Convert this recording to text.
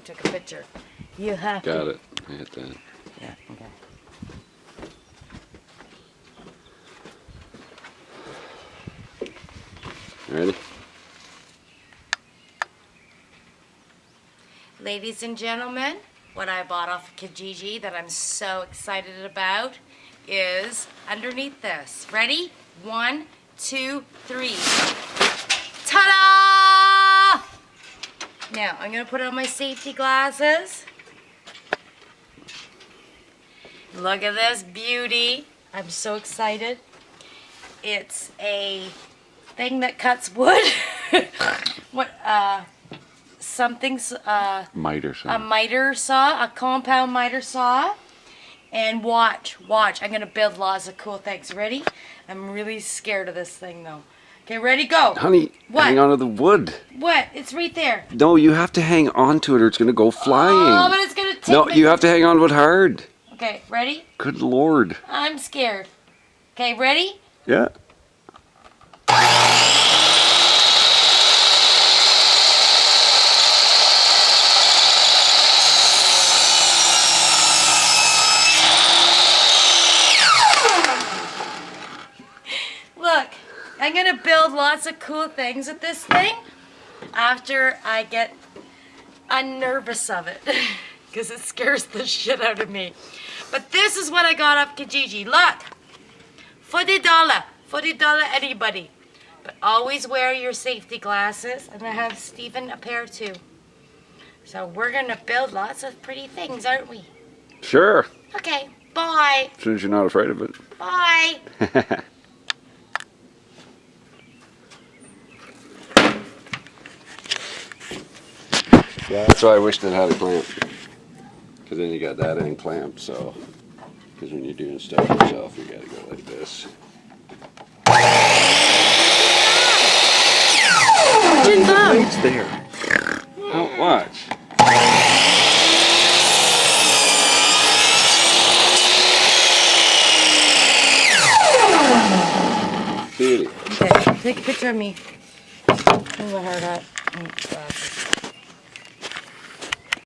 took a picture. You have to. Got it. I hit that. Yeah, okay. Ready? Ladies and gentlemen, what I bought off of Kijiji that I'm so excited about is underneath this. Ready? 1, 2, 3. Ta-da! Now, I'm going to put on my safety glasses. Look at this beauty. I'm so excited. It's a thing that cuts wood. What, something's, MITER saw. a miter saw, a compound miter saw. And watch, I'm going to build lots of cool things. Ready? I'm really scared of this thing, though. Okay, ready, go. Honey, What? hang on to the wood. What? It's right there. No, you have to hang on to it or it's going to go flying. Oh, but it's going to take No, me. you have to hang on to it hard. Okay, ready? Good Lord. I'm scared. Okay, ready? Yeah. Look, I'm going to build lots of cool things with this thing after I get unnervous of it. Because it scares the shit out of me. But this is what I got off Kijiji. Look, $40 anybody. But always wear your safety glasses. I'm going to have Stephen a pair too. So we're going to build lots of pretty things, aren't we? Sure. Okay, bye. As soon as you're not afraid of it. Bye. Yeah, that's why I wished it had a clamp. Because then you got that end clamped, so. Because when you're doing stuff yourself, you gotta go like this. It's there. Oh, watch. Beauty. Okay, take a picture of me. Move my heart up.